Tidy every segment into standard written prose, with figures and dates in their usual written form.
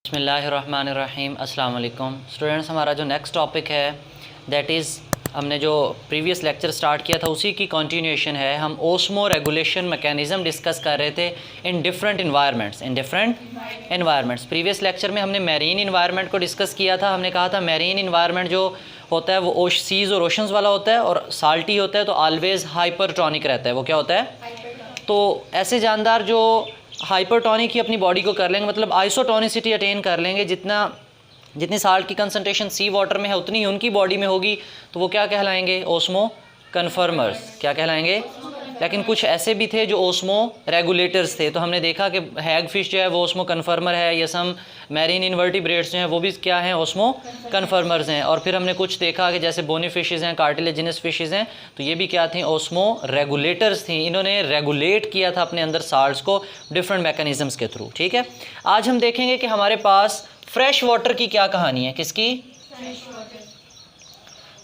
बिस्मिल्लाहिर्रहमानिर्रहीम। अस्सलाम वालेकुम स्टूडेंट्स, हमारा जो नेक्स्ट टॉपिक है दैट इज़, हमने जो प्रीवियस लेक्चर स्टार्ट किया था उसी की कंटिन्यूएशन है। हम ओस्मो रेगुलेशन मैकेनिज़्म डिस्कस कर रहे थे in different environments. Previous lecture में हमने मैरीन इन्वायरमेंट को डिस्कस किया था। हमने कहा था मैरीन इन्वायरमेंट जो होता है वो सीज़ और ओशंस वाला होता है, और साल्टी होता है तो ऑलवेज़ हाइपरटोनिक रहता है। वो क्या होता है? तो ऐसे जानदार जो हाइपरटोनिक ही अपनी बॉडी को कर लेंगे, मतलब आइसोटोनिसिटी अटेन कर लेंगे, जितनी साल्ट की कंसनट्रेशन सी वाटर में है उतनी ही उनकी बॉडी में होगी, तो वो क्या कहलाएंगे? Osmoconformers. क्या कहलाएंगे? लेकिन कुछ ऐसे भी थे जो ओस्मो रेगुलेटर्स थे। तो हमने देखा कि हैग फिश जो है वो ओस्मो कन्फर्मर है, या सम मैरीन इन्वर्टिब्रेट्स जो हैं वो भी क्या हैं? ओस्मो कन्फर्मर्स हैं। और फिर हमने कुछ देखा कि जैसे बोनी फिशेज़ हैं, कार्टिलेजिनस फिशेज़ हैं, तो ये भी क्या थी? ओस्मो रेगुलेटर्स थी। इन्होंने रेगुलेट किया था अपने अंदर साल्ट्स को डिफरेंट मैकेनिज़म्स के थ्रू। ठीक है, आज हम देखेंगे कि हमारे पास फ्रेश वाटर की क्या कहानी है। किसकी?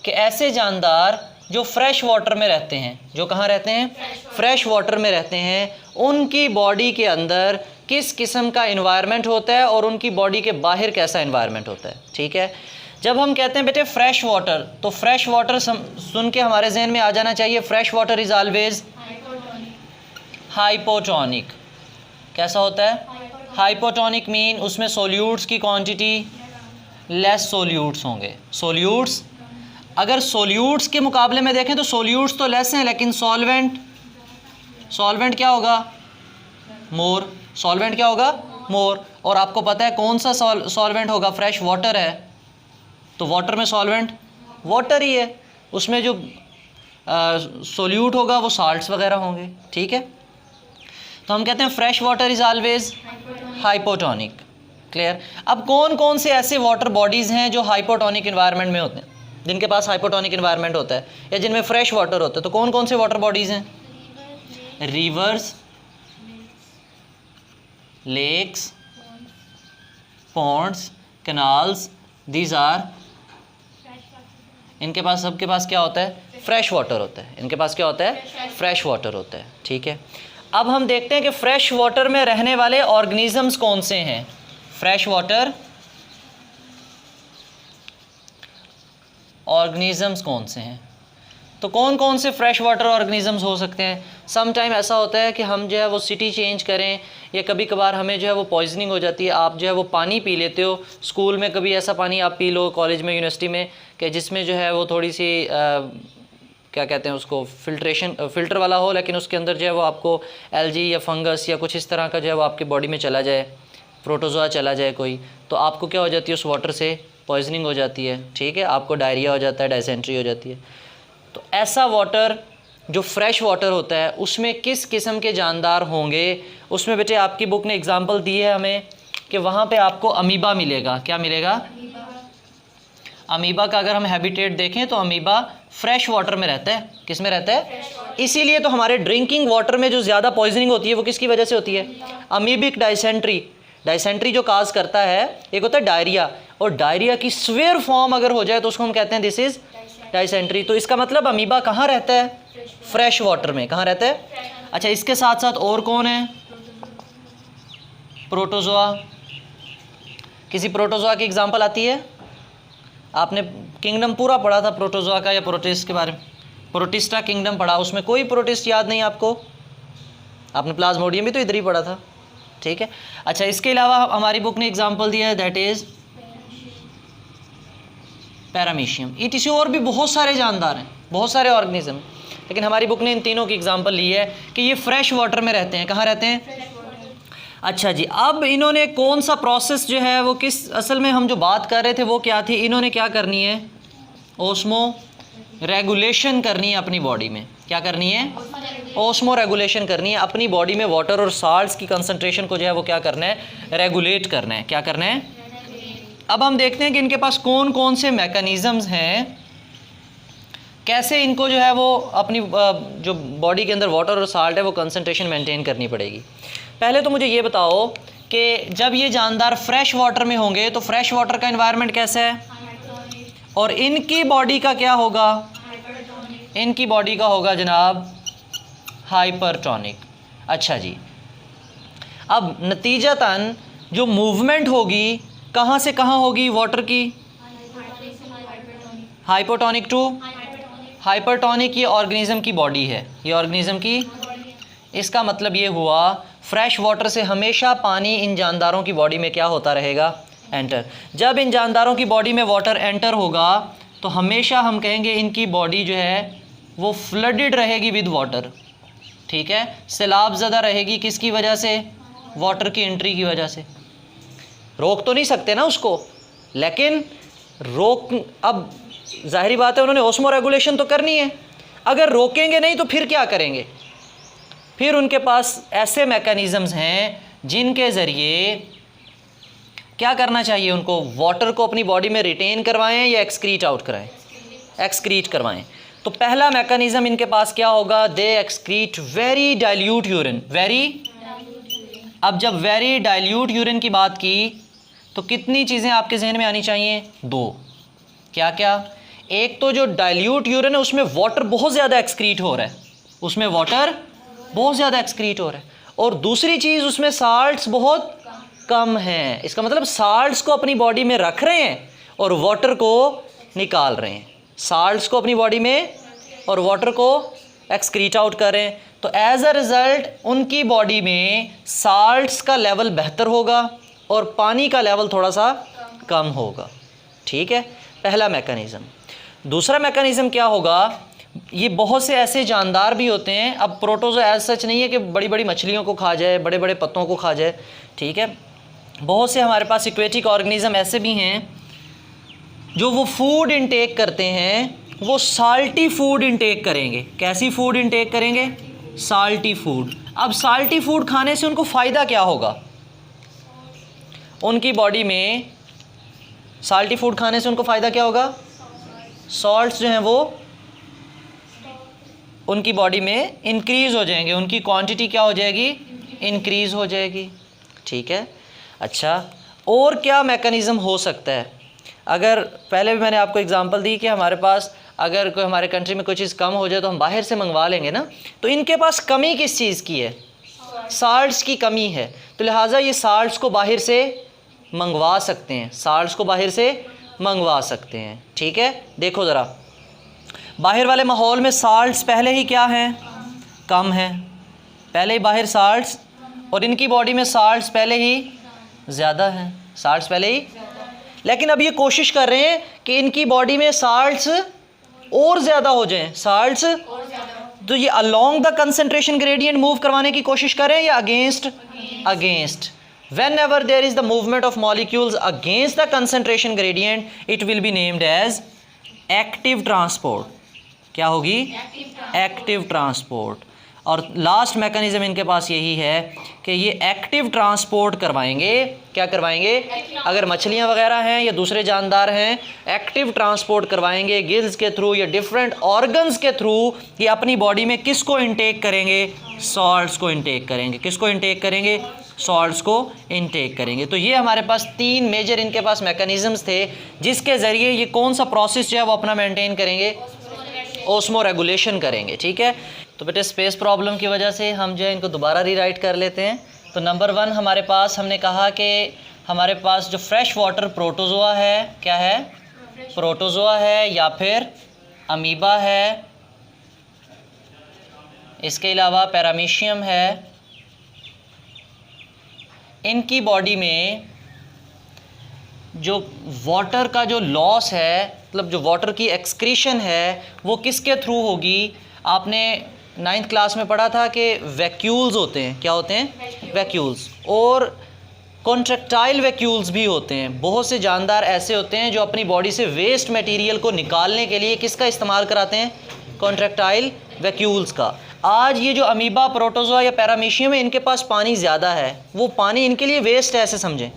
कि ऐसे जानदार जो फ्रेश वाटर में रहते हैं, जो कहाँ रहते हैं? फ्रेश वाटर में रहते हैं, उनकी बॉडी के अंदर किस किस्म का इन्वायरमेंट होता है और उनकी बॉडी के बाहर कैसा इन्वायरमेंट होता है। ठीक है, जब हम कहते हैं बेटे फ्रेश वाटर, तो फ्रेश वाटर सुन के हमारे जहन में आ जाना चाहिए fresh water is always hypotonic. कैसा होता है? हाइपोटोनिक मीन उसमें सोल्यूट्स की क्वांटिटी लेस सोल्यूट्स होंगे। सोल्यूट्स, अगर सोल्यूट्स के मुकाबले में देखें तो सोल्यूट्स तो लेस हैं, लेकिन सॉल्वेंट क्या होगा? मोर। सॉल्वेंट क्या होगा? मोर। और आपको पता है कौन सा सॉल्वेंट होगा? फ्रेश वाटर है, तो वाटर में सॉल्वेंट वाटर ही है, उसमें जो सोल्यूट होगा वो साल्ट्स वगैरह होंगे। ठीक है, तो हम कहते हैं fresh water is always hypotonic. Clear? अब कौन कौन से ऐसे वाटर बॉडीज़ हैं जो हाइपोटोनिक इन्वायरमेंट में होते हैं, जिनके पास हाइपोटोनिक इन्वायरमेंट होता है या जिनमें फ्रेश वाटर होता है? तो कौन कौन से वाटर बॉडीज़ हैं? Rivers, lakes, ponds, canals, these are, इनके पास, सबके पास क्या होता है? फ्रेश वाटर होता है। इनके पास क्या होता है? फ्रेश वाटर होता है। ठीक है, अब हम देखते हैं कि फ्रेश वाटर में रहने वाले ऑर्गेनिजम्स कौन से हैं। फ्रेश वाटर ऑर्गेनिजम्स कौन से हैं? तो कौन कौन से फ्रेश वाटर ऑर्गेनिजम्स हो सकते हैं? सम टाइम ऐसा होता है कि हम जो है वो सिटी चेंज करें, या कभी कभार हमें जो है वो पॉइजनिंग हो जाती है। आप जो है वो पानी पी लेते हो, स्कूल में कभी ऐसा पानी आप पी लो, कॉलेज में, यूनिवर्सिटी में, कि जिसमें जो है वो थोड़ी सी क्या कहते हैं उसको, फ़िल्टर वाला हो, लेकिन उसके अंदर जो है वो आपको एलजी या फंगस या कुछ इस तरह का जो है वो आपकी बॉडी में चला जाए, प्रोटोजोआ चला जाए कोई, तो आपको क्या हो जाती है? उस वाटर से पॉइजनिंग हो जाती है। ठीक है, आपको डायरिया हो जाता है, डायसेंट्री हो जाती है। तो ऐसा वाटर जो फ्रेश वाटर होता है उसमें किस किस्म के जानदार होंगे? उसमें बेटे आपकी बुक ने एग्जांपल दी है हमें कि वहाँ पे आपको अमीबा मिलेगा। क्या मिलेगा? अमीबा का अगर हम हैबिटेट देखें तो अमीबा फ्रेश वाटर में रहता है। किस में रहता है? इसीलिए तो हमारे ड्रिंकिंग वाटर में जो ज़्यादा पॉइजनिंग होती है वो किसकी वजह से होती है? अमीबिक डायसेंट्री जो काज करता है, एक होता है डायरिया, और डायरिया की स्वेयर फॉर्म अगर हो जाए तो उसको हम कहते हैं दिस इज़ डायसेंट्री। तो इसका मतलब अमीबा कहाँ रहता है? फ्रेश वाटर में। कहाँ रहता है? अच्छा, इसके साथ साथ और कौन है? प्रोटोजोआ। किसी प्रोटोजोआ की एग्जांपल आती है? आपने किंगडम पूरा पढ़ा था प्रोटोजोआ का, या प्रोटिस्ट के बारे में, प्रोटिस्टा किंगडम पढ़ा, उसमें कोई प्रोटिस्ट याद नहीं आपको? आपने प्लाज्मोडियम भी तो इधर ही पढ़ा था। ठीक है, अच्छा, इसके अलावा हमारी बुक ने एग्जांपल दिया है दैट इज़ पैरामीशियम। ETC और भी बहुत सारे जानदार हैं, बहुत सारे ऑर्गेनिज्म, लेकिन हमारी बुक ने इन तीनों की एग्जांपल ली है कि ये फ्रेश वाटर में रहते हैं। कहाँ रहते हैं? अच्छा जी, अब इन्होंने कौन सा प्रोसेस जो है वो किस, असल में हम जो बात कर रहे थे वो क्या थी? इन्होंने क्या करनी है? ओस्मो रेगुलेशन करनी है अपनी बॉडी में। क्या करनी है? ओस्मो रेगुलेशन करनी है अपनी बॉडी में। वाटर और साल्ट्स की कंसंट्रेशन को जो है वो क्या करना है? रेगुलेट करना है। क्या करना है? अब हम देखते हैं कि इनके पास कौन कौन से मैकेनिज़म्स हैं, कैसे इनको जो है वो अपनी जो बॉडी के अंदर वाटर और साल्ट है वो कंसंट्रेशन मेंटेन करनी पड़ेगी। पहले तो मुझे ये बताओ कि जब ये जानदार फ्रेश वाटर में होंगे तो फ्रेश वाटर का एनवायरनमेंट कैसा है, और इनकी बॉडी का क्या होगा? इनकी बॉडी का होगा जनाब हाइपरटोनिक। अच्छा जी, अब नतीजतन जो मूवमेंट होगी कहाँ से कहाँ होगी वाटर की? Hypotonic to hypertonic. ये ऑर्गेनिज्म की बॉडी है, ये ऑर्गेनिज्म की। इसका मतलब ये हुआ फ्रेश वाटर से हमेशा पानी इन जानदारों की बॉडी में क्या होता रहेगा? एंटर। जब इन जानदारों की बॉडी में वाटर एंटर होगा तो हमेशा हम कहेंगे इनकी बॉडी जो है वो फ्लडेड रहेगी विद वाटर, ठीक है, सैलाब ज़दा रहेगी। किसकी वजह से? वाटर की एंट्री की वजह से। रोक तो नहीं सकते ना उसको, लेकिन अब जाहिर बात है उन्होंने ओस्मो रेगुलेशन तो करनी है। अगर रोकेंगे नहीं तो फिर क्या करेंगे? फिर उनके पास ऐसे मैकेनिज़म्स हैं जिनके ज़रिए क्या करना चाहिए उनको? वाटर को अपनी बॉडी में रिटेन करवाएं या एक्सक्रीट आउट कराएं? एक्सक्रीट करवाएं। तो पहला मैकेनिज़्म इनके पास क्या होगा? दे एक्सक्रीट वेरी डाइल्यूट यूरिन। अब जब वेरी डाइल्यूट यूरिन की बात की तो कितनी चीज़ें आपके जहन में आनी चाहिए? दो। क्या क्या? एक तो जो डाइल्यूट यूरिन है उसमें वाटर बहुत ज़्यादा एक्सक्रीट हो रहा है, उसमें वाटर बहुत ज़्यादा एक्सक्रीट हो रहा है, और दूसरी चीज़ उसमें साल्ट्स बहुत कम हैं। इसका मतलब साल्ट्स को अपनी बॉडी में रख रहे हैं और वाटर को निकाल रहे हैं, साल्ट्स को अपनी बॉडी में और वाटर को एक्सक्रीट आउट कर रहे हैं। तो एज अ रिज़ल्ट उनकी बॉडी में साल्ट्स का लेवल बेहतर होगा और पानी का लेवल थोड़ा सा कम होगा, ठीक है, पहला मैकेनिज़्म। दूसरा मैकेनिज़्म क्या होगा? ये बहुत से ऐसे जानदार भी होते हैं, अब प्रोटोजो एज सच नहीं है कि बड़ी बड़ी मछलियों को खा जाए, बड़े बड़े पत्तों को खा जाए, ठीक है, बहुत से हमारे पास एक्वेटिक ऑर्गेनिज्म ऐसे भी हैं जो वो फूड इंटेक करते हैं, वो साल्टी फूड इंटेक करेंगे। कैसी फूड इंटेक करेंगे? Salty food. अब साल्टी फूड खाने से उनको फ़ायदा क्या होगा? उनकी बॉडी में साल्टी फूड खाने से उनको फ़ायदा क्या होगा? सॉल्ट्स जो हैं वो उनकी बॉडी में इंक्रीज़ हो जाएंगे, उनकी क्वांटिटी क्या हो जाएगी? इंक्रीज़ हो जाएगी, ठीक है। अच्छा, और क्या मैकेनिज़्म हो सकता है? अगर पहले भी मैंने आपको एग्जांपल दी कि हमारे पास अगर कोई हमारे कंट्री में कोई चीज़ कम हो जाए तो हम बाहर से मंगवा लेंगे ना, तो इनके पास कमी किस चीज़ की है? साल्ट्स की कमी है, तो लिहाजा ये साल्ट्स को बाहर से मंगवा सकते हैं, साल्ट्स को बाहर से मंगवा सकते हैं, ठीक है। देखो ज़रा, बाहर वाले माहौल में साल्ट्स पहले ही क्या हैं? कम हैं, पहले ही बाहर साल्ट्स, और इनकी बॉडी में साल्ट्स पहले ही ज़्यादा हैं, साल्ट्स पहले ही। लेकिन अब ये कोशिश कर रहे हैं कि इनकी बॉडी में साल्ट्स और ज़्यादा हो जाएं, साल्ट्स, तो ये along the concentration gradient move करवाने की कोशिश करें या against? Against. whenever there is the movement of molecules against the concentration gradient it will be named as active transport। क्या होगी? Active transport. और लास्ट मैकेनिज़्म इनके पास यही है कि ये एक्टिव ट्रांसपोर्ट करवाएंगे। क्या करवाएंगे? अगर मछलियाँ वगैरह हैं या दूसरे जानदार हैं, एक्टिव ट्रांसपोर्ट करवाएंगे गिल्स के थ्रू या डिफरेंट ऑर्गन्स के थ्रू। ये अपनी बॉडी में किसको इंटेक करेंगे? सॉल्ट्स को इंटेक करेंगे। किसको इंटेक करेंगे? सॉल्ट्स को इंटेक करेंगे। तो ये हमारे पास तीन मेजर इनके पास मैकेनिज़म्स थे जिसके ज़रिए ये कौन सा प्रोसेस जो है वो अपना मेंटेन करेंगे? ओस्मो रेगुलेशन करेंगे, ठीक है। तो बेटे स्पेस प्रॉब्लम की वजह से हम जो है इनको दोबारा रीराइट कर लेते हैं। तो नंबर 1 हमारे पास हमने कहा कि हमारे पास जो फ्रेश वाटर प्रोटोजोआ है, क्या है? प्रोटोजोआ है या फिर अमीबा है, इसके अलावा पैरामीशियम है। इनकी बॉडी में जो वाटर का जो लॉस है, मतलब जो वाटर की एक्सक्रीशन है, वो किसके थ्रू होगी? आपने 9th क्लास में पढ़ा था कि वैक्यूल्स होते हैं। क्या होते हैं? वैक्यूल्स। और कॉन्ट्रैक्टाइल वैक्यूल्स भी होते हैं। बहुत से जानदार ऐसे होते हैं जो अपनी बॉडी से वेस्ट मटेरियल को निकालने के लिए किसका इस्तेमाल कराते हैं? कॉन्ट्रैक्टाइल वैक्यूल्स का। आज ये जो अमीबा, प्रोटोजोआ या पैरामीशियम है, इनके पास पानी ज़्यादा है, वो पानी इनके लिए वेस्ट है ऐसे समझें,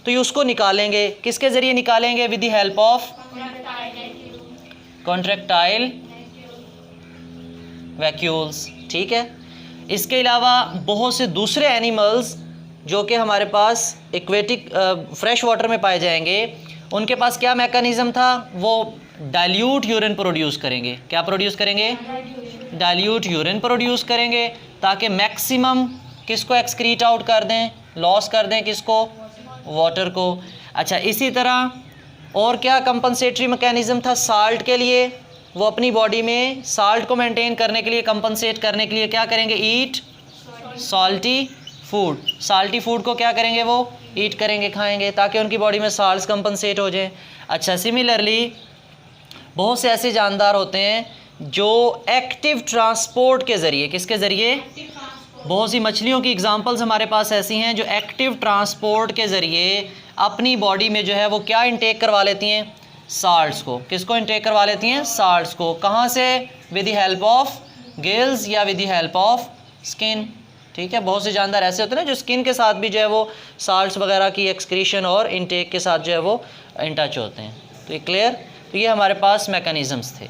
तो ये उसको निकालेंगे। किसके ज़रिए निकालेंगे? With the help of contractile vacuoles, ठीक है। इसके अलावा बहुत से दूसरे एनिमल्स जो कि हमारे पास एक्वेटिक फ्रेश वाटर में पाए जाएंगे, उनके पास क्या मैकेनिज़्म था? वो डाइल्यूट यूरिन प्रोड्यूस करेंगे। क्या प्रोड्यूस करेंगे? डाइल्यूट यूरिन प्रोड्यूस करेंगे ताकि मैक्सिमम किसको एक्सक्रीट आउट कर दें, लॉस कर दें, किसको, वाटर को। अच्छा, इसी तरह और क्या कंपनसेटरी मैकेनिज़्म था साल्ट के लिए, वो अपनी बॉडी में साल्ट को मेंटेन करने के लिए, कंपनसेट करने के लिए क्या करेंगे, ईट सॉल्टी फूड। साल्टी फूड को क्या करेंगे, वो ईट करेंगे, खाएंगे, ताकि उनकी बॉडी में साल्ट्स कंपनसेट हो जाए। अच्छा, सिमिलरली बहुत से ऐसे जानदार होते हैं जो एक्टिव ट्रांसपोर्ट के ज़रिए, किसके ज़रिए, बहुत सी मछलियों की एग्जांपल्स हमारे पास ऐसी हैं जो एक्टिव ट्रांसपोर्ट के ज़रिए अपनी बॉडी में जो है वो क्या इंटेक करवा लेती हैं, साल्ट्स को। किसको इंटेक करवा लेती हैं, साल्ट्स को। कहाँ से, with the help of gills या with the help of skin. ठीक है, बहुत से जानदार ऐसे होते हैं ना जो स्किन के साथ भी जो है वो साल्ट्स वगैरह की एक्सक्रीशन और इंटेक के साथ जो है वो इन टच होते हैं। तो ये क्लियर, तो ये हमारे पास मैकेनिज़म्स थे।